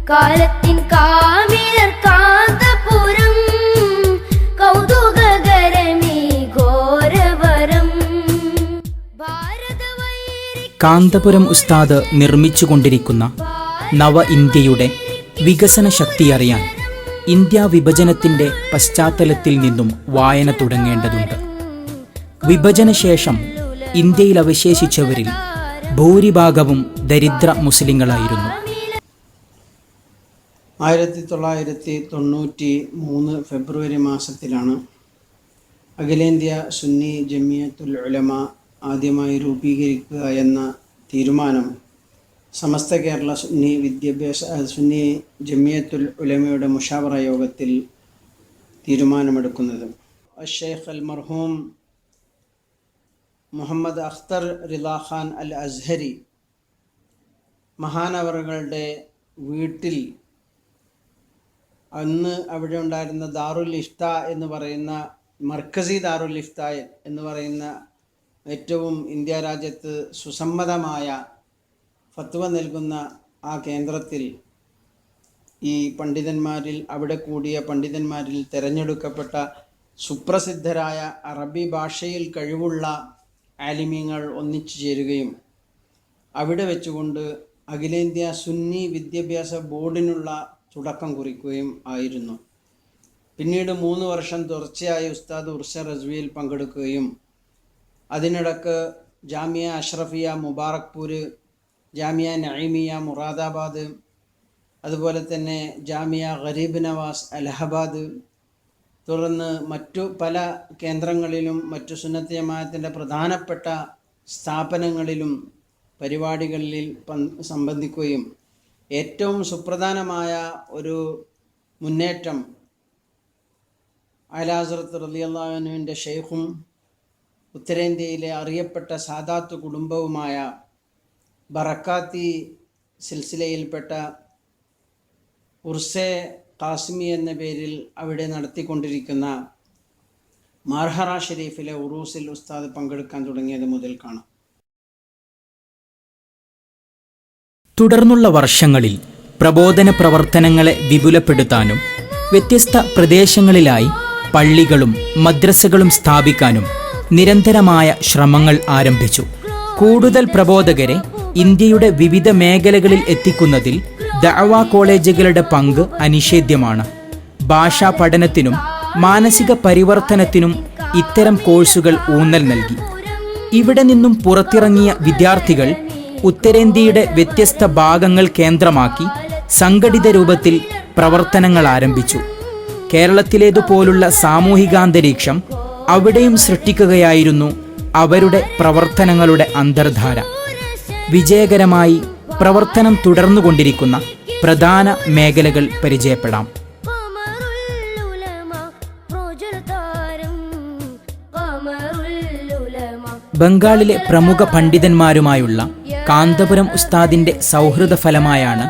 കാലത്തിൻ കാമിലർ കാന്തപുരം കൗതുകകരമീ ഘോരവരം. കാന്തപുരം ഉസ്താദ് നിർമ്മിച്ചുകൊണ്ടിരിക്കുന്ന നവ ഇന്ത്യയുടെ വികസന ശക്തിയറിയാൻ ഇന്ത്യ വിഭജനത്തിൻ്റെ പശ്ചാത്തലത്തിൽ നിന്നും വായന തുടങ്ങേണ്ടതുണ്ട്. വിഭജനശേഷം ഇന്ത്യയിൽ അവശേഷിച്ചവരിൽ ഭൂരിഭാഗവും ദരിദ്ര മുസ്ലിങ്ങളായിരുന്നു. 1993 ഫെബ്രുവരി മാസത്തിലാണ് അഖിലേന്ത്യാ സുന്നി ജമിയത്തുൽ ഉലമ ആദ്യമായി രൂപീകരിക്കുക എന്ന തീരുമാനം സമസ്ത കേരള സുന്നി ജമിയത്തുൽ ഉലമയുടെ മുഷാവറ യോഗത്തിൽ തീരുമാനമെടുക്കുന്നത്. ഷെയ്ഖ് അൽ മർഹൂം മുഹമ്മദ് അഖ്തർ റിളാ ഖാൻ അൽ അസ്ഹരി മഹാനവറുകളുടെ വീട്ടിൽ അന്ന് അവിടെ ഉണ്ടായിരുന്ന ദാറുൽ ഇഫ്താ എന്ന് പറയുന്ന മർക്കസി ദാറുൽ ഇഫ്താ എന്ന് പറയുന്ന ഏറ്റവും ഇന്ത്യ രാജ്യത്ത് സുസമ്മതമായ ഫത്വ നൽകുന്ന ആ കേന്ദ്രത്തിൽ ഈ പണ്ഡിതന്മാരിൽ അവിടെ കൂടിയ പണ്ഡിതന്മാരിൽ തിരഞ്ഞെടുക്കപ്പെട്ട സുപ്രസിദ്ധരായ അറബി ഭാഷയിൽ കഴിവുള്ള ആലിമീങ്ങൾ ഒന്നിച്ചു ചേരുകയും അവിടെ വെച്ചുകൊണ്ട് അഖിലേന്ത്യാ സുന്നി വിദ്യാഭ്യാസ ബോർഡിനുള്ള തുടക്കം കുറിക്കുകയും ആയിരുന്നു. പിന്നീട് 3 വർഷം തുടർച്ചയായി ഉസ്താദ് ഉർസ റസ്വിയിൽ പങ്കെടുക്കുകയും അതിനിടക്ക് ജാമിയ അഷ്റഫിയ മുബാറക്പൂർ, ജാമിയ നഈമിയ മുറാദാബാദ്, അതുപോലെ തന്നെ ജാമിയ ഗരീബ് നവാസ് അലഹബാദ്, തുടർന്ന് മറ്റു പല കേന്ദ്രങ്ങളിലും മറ്റു സുന്നത്ത് ജമാഅത്തിൻ്റെ പ്രധാനപ്പെട്ട സ്ഥാപനങ്ങളിലും പരിപാടികളിൽ സംബന്ധിക്കുകയും ഏറ്റവും സുപ്രധാനമായ ഒരു മുന്നേറ്റം അലാ ഹസ്രത്ത് റളിയല്ലാഹു അൻഹുവിൻ്റെ ഷെയ്ഖും ഉത്തരേന്ത്യയിലെ അറിയപ്പെട്ട സാദാത്ത് കുടുംബവുമായ ബറക്കാത്തി സിൽസിലയിൽപ്പെട്ട ഉർസെ ഖാസിമി എന്ന പേരിൽ അവിടെ നടത്തിക്കൊണ്ടിരിക്കുന്ന മാർഹറ ഷെരീഫിലെ ഉറൂസിൽ ഉസ്താദ് പങ്കെടുക്കാൻ തുടങ്ങിയത് മുതൽ കാണാം. തുടർന്നുള്ള വർഷങ്ങളിൽ പ്രബോധന പ്രവർത്തനങ്ങളെ വിപുലപ്പെടുത്താനും വ്യത്യസ്ത പ്രദേശങ്ങളിലായി പള്ളികളും മദ്രസകളും സ്ഥാപിക്കാനും നിരന്തരമായ ശ്രമങ്ങൾ ആരംഭിച്ചു. കൂടുതൽ പ്രബോധകരെ ഇന്ത്യയുടെ വിവിധ മേഖലകളിൽ എത്തിക്കുന്നതിൽ ദഅവ കോളേജുകളുടെ പങ്ക് അനിഷേധ്യമാണ്. ഭാഷാ പഠനത്തിനും മാനസിക പരിവർത്തനത്തിനും ഇത്തരം കോഴ്സുകൾ ഊന്നൽ നൽകി. ഇവിടെ നിന്നും പുറത്തിറങ്ങിയ വിദ്യാർത്ഥികൾ ഉത്തരേന്ത്യയുടെ വ്യത്യസ്ത ഭാഗങ്ങൾ കേന്ദ്രമാക്കി സംഘടിത രൂപത്തിൽ പ്രവർത്തനങ്ങൾ ആരംഭിച്ചു. കേരളത്തിലേതുപോലുള്ള സാമൂഹികാന്തരീക്ഷം അവിടെയും സൃഷ്ടിക്കുകയായിരുന്നു അവരുടെ പ്രവർത്തനങ്ങളുടെ അന്തർധാര. വിജയകരമായി പ്രവർത്തനം തുടർന്നുകൊണ്ടിരിക്കുന്ന പ്രധാന മേഖലകൾ പരിചയപ്പെടാം. ബംഗാളിലെ പ്രമുഖ പണ്ഡിതന്മാരുമായുള്ള കാന്തപുരം ഉസ്താദിന്റെ സൗഹൃദ ഫലമായാണ്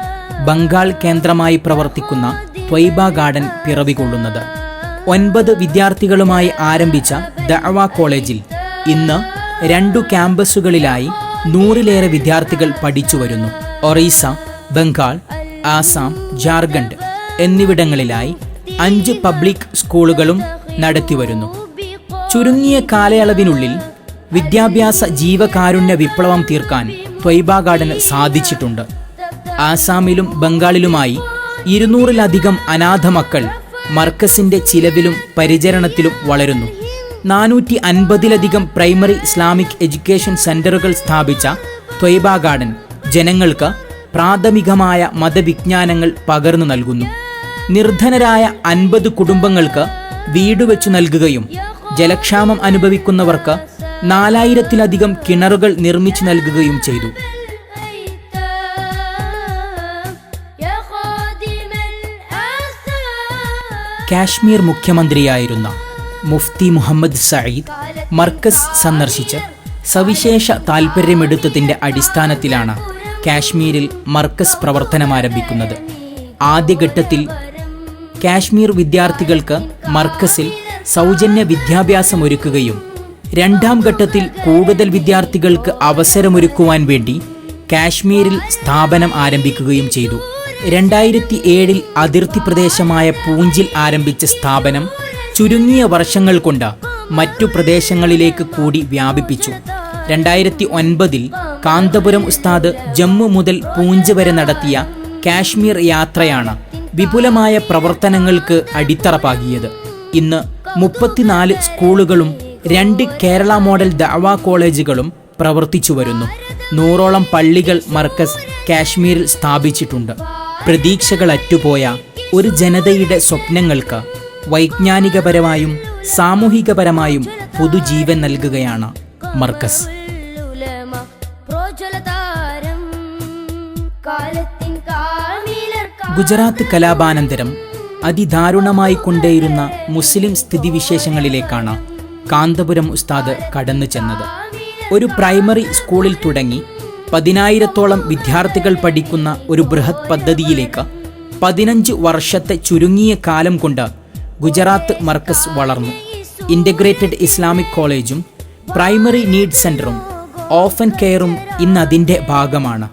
ബംഗാൾ കേന്ദ്രമായി പ്രവർത്തിക്കുന്ന ത്വയ്ബ ഗാർഡൻ പിറവികൊള്ളുന്നത്. 9 വിദ്യാർത്ഥികളുമായി ആരംഭിച്ച ദഅവ കോളേജിൽ ഇന്ന് 2 ക്യാമ്പസുകളിലായി 100-ലേറെ വിദ്യാർത്ഥികൾ പഠിച്ചു വരുന്നു. ഒറീസ, ബംഗാൾ, ആസാം, ജാർഖണ്ഡ് എന്നിവിടങ്ങളിലായി 5 പബ്ലിക് സ്കൂളുകളും നടത്തിവരുന്നു. ചുരുങ്ങിയ കാലയളവിനുള്ളിൽ വിദ്യാഭ്യാസ ജീവകാരുണ്യ വിപ്ലവം തീർക്കാൻ ത്വയ്ബ ഗാർഡന് സാധിച്ചിട്ടുണ്ട്. ആസാമിലും ബംഗാളിലുമായി 200-ലധികം അനാഥ മക്കൾ മർക്കസിന്റെ ചിലവിലും പരിചരണത്തിലും വളരുന്നു. 450-ലധികം പ്രൈമറി ഇസ്ലാമിക് എഡ്യൂക്കേഷൻ സെന്ററുകൾ സ്ഥാപിച്ച ത്വയ്ബ ഗാർഡൻ ജനങ്ങൾക്ക് പ്രാഥമികമായ മതവിജ്ഞാനങ്ങൾ പകർന്നു നൽകുന്നു. നിർധനരായ 50 കുടുംബങ്ങൾക്ക് വീട് വെച്ചു നൽകുകയും ജലക്ഷാമം അനുഭവിക്കുന്നവർക്ക് 4000-ലധികം കിണറുകൾ നിർമ്മിച്ചു നൽകുകയും ചെയ്തു. കാശ്മീർ മുഖ്യമന്ത്രിയായിരുന്ന മുഫ്തി മുഹമ്മദ് സഈദ് മർക്കസ് സന്ദർശിച്ച് സവിശേഷ താൽപ്പര്യമെടുത്തതിൻ്റെ അടിസ്ഥാനത്തിലാണ് കാശ്മീരിൽ മർക്കസ് പ്രവർത്തനമാരംഭിക്കുന്നത്. ആദ്യഘട്ടത്തിൽ കാശ്മീർ വിദ്യാർത്ഥികൾക്ക് മർക്കസിൽ സൗജന്യ വിദ്യാഭ്യാസമൊരുക്കുകയും 2ാം ഘട്ടത്തിൽ കൂടുതൽ വിദ്യാർത്ഥികൾക്ക് അവസരമൊരുക്കുവാൻ വേണ്ടി കാശ്മീരിൽ സ്ഥാപനം ആരംഭിക്കുകയും ചെയ്തു. 2007 അതിർത്തി പ്രദേശമായ പൂഞ്ചിൽ ആരംഭിച്ച സ്ഥാപനം ചുരുങ്ങിയ വർഷങ്ങൾ കൊണ്ട് മറ്റു പ്രദേശങ്ങളിലേക്ക് കൂടി വ്യാപിപ്പിച്ചു. 2009 കാന്തപുരം ഉസ്താദ് ജമ്മു മുതൽ പൂഞ്ച് വരെ നടത്തിയ കാശ്മീർ യാത്രയാണ് വിപുലമായ പ്രവർത്തനങ്ങൾക്ക് അടിത്തറ പാകിയത്. ഇന്ന് 34 സ്കൂളുകളും 2 കേരള മോഡൽ ദഅവ കോളേജുകളും പ്രവർത്തിച്ചു വരുന്നു. 100ഓളം പള്ളികൾ മർക്കസ് കാശ്മീരിൽ സ്ഥാപിച്ചിട്ടുണ്ട്. പ്രതീക്ഷകൾ അറ്റുപോയ ഒരു ജനതയുടെ സ്വപ്നങ്ങൾക്ക് വൈജ്ഞാനികപരമായും സാമൂഹികപരമായും പുതുജീവൻ നൽകുകയാണ് മർക്കസ്. ഗുജറാത്ത് കലാപാനന്തരം അതിദാരുണമായി കൊണ്ടേയിരുന്ന മുസ്ലിം സ്ഥിതിവിശേഷങ്ങളിലേക്കാണ് കാന്തപുരം ഉസ്താദ് കടന്നു ചെന്നത്. ഒരു പ്രൈമറി സ്കൂളിൽ തുടങ്ങി 10,000-ഓളം വിദ്യാർത്ഥികൾ പഠിക്കുന്ന ഒരു ബൃഹത് പദ്ധതിയിലേക്ക് 15 വർഷത്തെ ചുരുങ്ങിയ കാലം കൊണ്ട് ഗുജറാത്ത് മർക്കസ് വളർന്നു. ഇൻ്റഗ്രേറ്റഡ് ഇസ്ലാമിക് കോളേജും പ്രൈമറി നീഡ് സെൻ്ററും ഓഫൻ കെയറും ഇന്ന് അതിൻ്റെ ഭാഗമാണ്.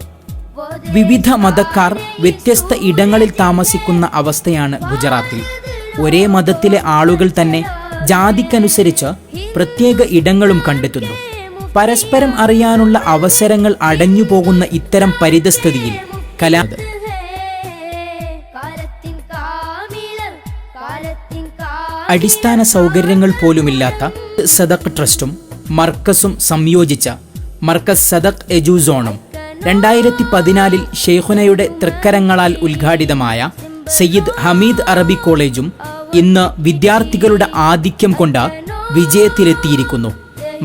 വിവിധ മതക്കാർ വ്യത്യസ്ത ഇടങ്ങളിൽ താമസിക്കുന്ന അവസ്ഥയാണ് ഗുജറാത്തിൽ. ഒരേ മതത്തിലെ ആളുകൾ തന്നെ ജാതിക്കനുസരിച്ച് പ്രത്യേക ഇടങ്ങളും കണ്ടെത്തുന്നു. പരസ്പരം അറിയാനുള്ള അവസരങ്ങൾ അടഞ്ഞു പോകുന്ന ഇത്തരം പരിതസ്ഥിതിയിൽ അടിസ്ഥാന സൗകര്യങ്ങൾ പോലുമില്ലാത്ത സദഖ് ട്രസ്റ്റും മർക്കസും സംയോജിച്ച മർക്കസ് സദഖ് എജുസോണും 2014 ഷെയ്ഖുനയുടെ തൃക്കരങ്ങളാൽ ഉദ്ഘാടിതമായ സയ്യിദ് ഹമീദ് അറബി കോളേജും ഇന്ന് വിദ്യാർത്ഥികളുടെ ആധിക്യം കൊണ്ട് വിജയത്തിലെത്തിയിരിക്കുന്നു.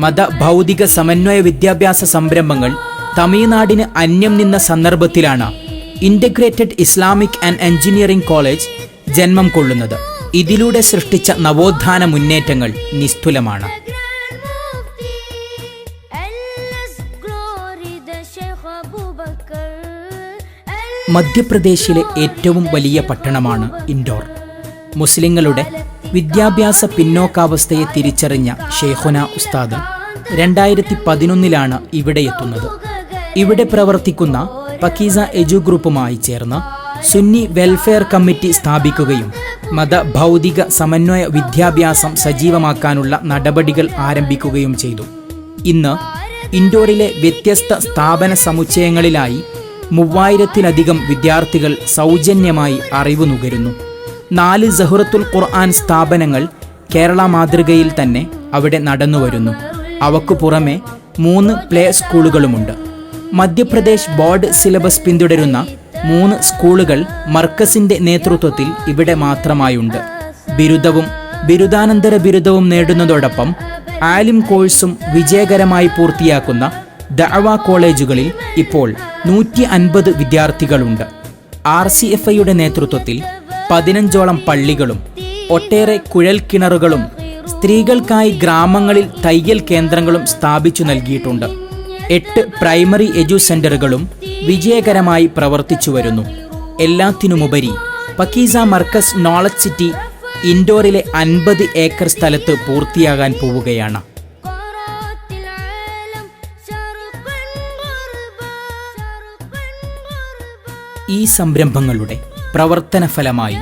മത ഭൗതിക സമന്വയ വിദ്യാഭ്യാസ സംരംഭങ്ങൾ തമിഴ്നാടിന് അന്യം നിന്ന സന്ദർഭത്തിലാണ് integrated Islamic and engineering college ജന്മം കൊള്ളുന്നത്. ഇതിലൂടെ സൃഷ്ടിച്ച നവോത്ഥാന മുന്നേറ്റങ്ങൾ നിസ്തുലമാണ്. മധ്യപ്രദേശിലെ ഏറ്റവും വലിയ പട്ടണമാണ് ഇൻഡോർ. മുസ്ലിങ്ങളുടെ വിദ്യാഭ്യാസ പിന്നോക്കാവസ്ഥയെ തിരിച്ചറിഞ്ഞ ഷെയ്ഖുന ഉസ്താദ് 2011 ഇവിടെ എത്തുന്നത്. ഇവിടെ പ്രവർത്തിക്കുന്ന പക്കീസ എജു ഗ്രൂപ്പുമായി ചേർന്ന് സുന്നി വെൽഫെയർ കമ്മിറ്റി സ്ഥാപിക്കുകയും മതഭൗതിക സമന്വയ വിദ്യാഭ്യാസം സജീവമാക്കാനുള്ള നടപടികൾ ആരംഭിക്കുകയും ചെയ്തു. ഇന്ന് ഇൻഡോറിലെ വ്യത്യസ്ത സ്ഥാപന സമുച്ചയങ്ങളിലായി 3000-ലധികം വിദ്യാർത്ഥികൾ സൗജന്യമായി അറിവ് നുകരുന്നു. 4 സഹ്റത്തുൽ ഖുർആൻ സ്ഥാപനങ്ങൾ കേരള മാതൃകയിൽ തന്നെ അവിടെ നടന്നുവരുന്നു. അവക്കു പുറമെ 3 പ്ലേ സ്കൂളുകളുമുണ്ട്. മധ്യപ്രദേശ് ബോർഡ് സിലബസ് പിന്തുടരുന്ന 3 സ്കൂളുകൾ മർക്കസിന്റെ നേതൃത്വത്തിൽ ഇവിടെ മാത്രമായുണ്ട്. ബിരുദവും ബിരുദാനന്തര ബിരുദവും നേടുന്നതോടൊപ്പം ആലിം കോഴ്സും വിജയകരമായി പൂർത്തിയാക്കുന്ന ദഅവ കോളേജുകളിൽ ഇപ്പോൾ 150 വിദ്യാർത്ഥികളുണ്ട്. RCFIയുടെ നേതൃത്വത്തിൽ 15ഓളം പള്ളികളും ഒട്ടേറെ കുഴൽക്കിണറുകളും സ്ത്രീകൾക്കായി ഗ്രാമങ്ങളിൽ തയ്യൽ കേന്ദ്രങ്ങളും സ്ഥാപിച്ചു നൽകിയിട്ടുണ്ട്. 8 പ്രൈമറി എജു സെന്ററുകളും വിജയകരമായി പ്രവർത്തിച്ചു വരുന്നു. എല്ലാത്തിനുമുപരി പക്കീസ മർക്കസ് നോളജ് സിറ്റി ഇൻഡോറിലെ 50 ഏക്കർ സ്ഥലത്ത് പൂർത്തിയാകാൻ പോവുകയാണ്. ഈ സംരംഭങ്ങളുടെ പ്രവർത്തന ഫലമായി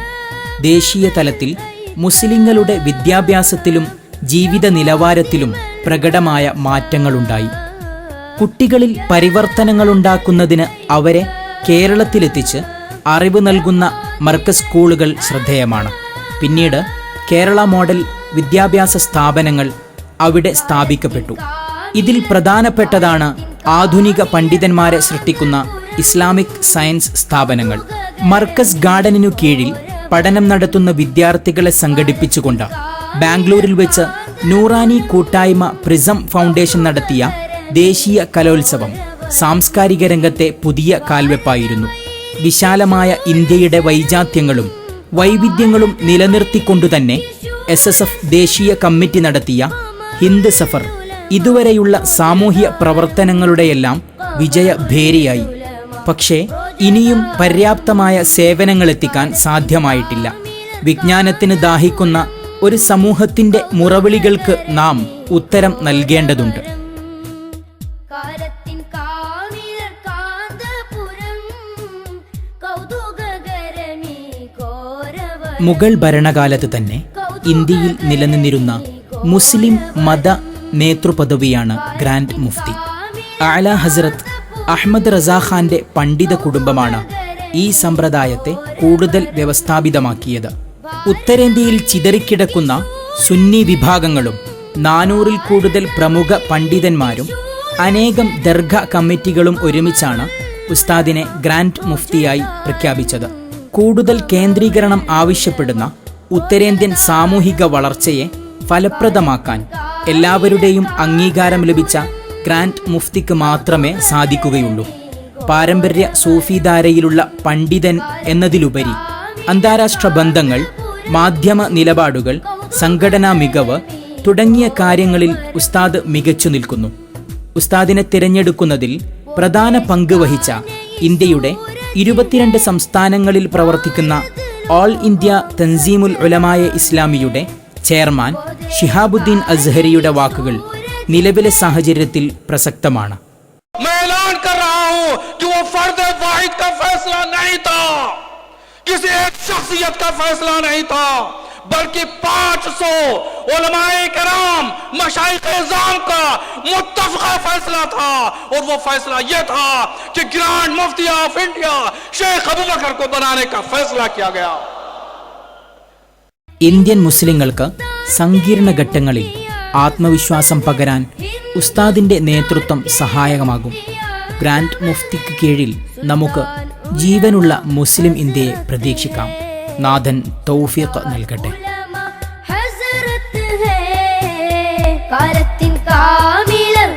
ദേശീയ തലത്തിൽ മുസ്ലിങ്ങളുടെ വിദ്യാഭ്യാസത്തിലും ജീവിത നിലവാരത്തിലും പ്രകടമായ മാറ്റങ്ങളുണ്ടായി. കുട്ടികളിൽ പരിവർത്തനങ്ങളുണ്ടാക്കുന്നതിന് അവരെ കേരളത്തിലെത്തിച്ച് അറിവ് നൽകുന്ന മർക്കസ് സ്കൂളുകൾ ശ്രദ്ധേയമാണ്. പിന്നീട് കേരള മോഡൽ വിദ്യാഭ്യാസ സ്ഥാപനങ്ങൾ അവിടെ സ്ഥാപിക്കപ്പെട്ടു. ഇതിൽ പ്രധാനപ്പെട്ടതാണ് ആധുനിക പണ്ഡിതന്മാരെ സൃഷ്ടിക്കുന്ന ഇസ്ലാമിക് സയൻസ് സ്ഥാപനങ്ങൾ. മർക്കസ് ഗാർഡനിനു കീഴിൽ പഠനം നടത്തുന്ന വിദ്യാർത്ഥികളെ സംഘടിപ്പിച്ചുകൊണ്ട് ബാംഗ്ലൂരിൽ വെച്ച് നൂറാനി കൂട്ടായ്മ പ്രിസം ഫൗണ്ടേഷൻ നടത്തിയ ദേശീയ കലോത്സവം സാംസ്കാരിക രംഗത്തെ പുതിയ കാൽവെപ്പായിരുന്നു. വിശാലമായ ഇന്ത്യയുടെ വൈജാത്യങ്ങളും വൈവിധ്യങ്ങളും നിലനിർത്തിക്കൊണ്ടുതന്നെ SSF ദേശീയ കമ്മിറ്റി നടത്തിയ ഹിന്ദ് സഫർ ഇതുവരെയുള്ള സാമൂഹ്യ പ്രവർത്തനങ്ങളുടെയെല്ലാം വിജയഭേരിയായി. പക്ഷേ ഇനിയും പര്യാപ്തമായ സേവനങ്ങൾ എത്തിക്കാൻ സാധ്യമായിട്ടില്ല. വിജ്ഞാനത്തിന് ദാഹിക്കുന്ന ഒരു സമൂഹത്തിന്റെ മുറവിളികൾക്ക് നാം ഉത്തരം നൽകേണ്ടതുണ്ട്. കാലത്തിൻ കാവിലർ കാന്തപുരം കൗതുക മുഗൾ ഭരണകാലത്ത് തന്നെ ഇന്ത്യയിൽ നിലനിന്നിരുന്ന മുസ്ലിം മത നേതൃപദവിയാണ് ഗ്രാൻഡ് മുഫ്തി. ആല ഹസ്രത്ത് അഹമ്മദ് റസാഖാന്റെ പണ്ഡിത കുടുംബമാണ് ഈ സമ്പ്രദായത്തെ കൂടുതൽ വ്യവസ്ഥാപിതമാക്കിയത്. ഉത്തരേന്ത്യയിൽ ചിതറിക്കിടക്കുന്ന സുന്നി വിഭാഗങ്ങളും 400-ൽ കൂടുതൽ പ്രമുഖ പണ്ഡിതന്മാരും അനേകം ദർഗ കമ്മിറ്റികളും ഒരുമിച്ചാണ് ഉസ്താദിനെ ഗ്രാൻഡ് മുഫ്തിയായി പ്രഖ്യാപിച്ചത്. കൂടുതൽ കേന്ദ്രീകരണം ആവശ്യപ്പെടുന്ന ഉത്തരേന്ത്യൻ സാമൂഹിക വളർച്ചയെ ഫലപ്രദമാക്കാൻ എല്ലാവരുടെയും അംഗീകാരം ലഭിച്ച ഗ്രാൻഡ് മുഫ്തിക്ക് മാത്രമേ സാധിക്കുകയുള്ളൂ. പാരമ്പര്യ സൂഫിധാരയിലുള്ള പണ്ഡിതൻ എന്നതിലുപരി അന്താരാഷ്ട്ര ബന്ധങ്ങൾ, മാധ്യമ നിലപാടുകൾ, സംഘടനാ മികവ് തുടങ്ങിയ കാര്യങ്ങളിൽ ഉസ്താദ് മികച്ചു നിൽക്കുന്നു. ഉസ്താദിനെ തിരഞ്ഞെടുക്കുന്നതിൽ പ്രധാന പങ്ക് വഹിച്ച ഇന്ത്യയുടെ 22 സംസ്ഥാനങ്ങളിൽ പ്രവർത്തിക്കുന്ന ഓൾ ഇന്ത്യ തൻസീമുൽ ഉലമായ ഇസ്ലാമിയുടെ ചെയർമാൻ ഷിഹാബുദ്ദീൻ അസ്ഹരിയുടെ വാക്കുകൾ നിലവിലെ സാഹചര്യത്തിൽ പ്രസക്തമാണ്. बल्कि 500 उलमाए कराम मशाइख इज़ाम का मुत्तफ़क़ा फैसला था, और वो फैसला ये था कि grand mufti of India Sheikh Abu Bakr को बनाने का फैसला किया गया. ഇന്ത്യൻ മുസ്ലിങ്ങൾക്ക് സങ്കീർണ ഘട്ടങ്ങളിൽ ആത്മവിശ്വാസം പകരാൻ ഉസ്താദിന്റെ നേതൃത്വം സഹായകമാകും. ഗ്രാൻഡ് മുഫ്തിക്ക് കീഴിൽ നമുക്ക് ജീവനുള്ള മുസ്ലിം ഇന്ത്യയെ പ്രതീക്ഷിക്കാം. നാഥൻ തൗഫീഖ് നൽകട്ടെ. കാലത്തിൻ കാമിലർ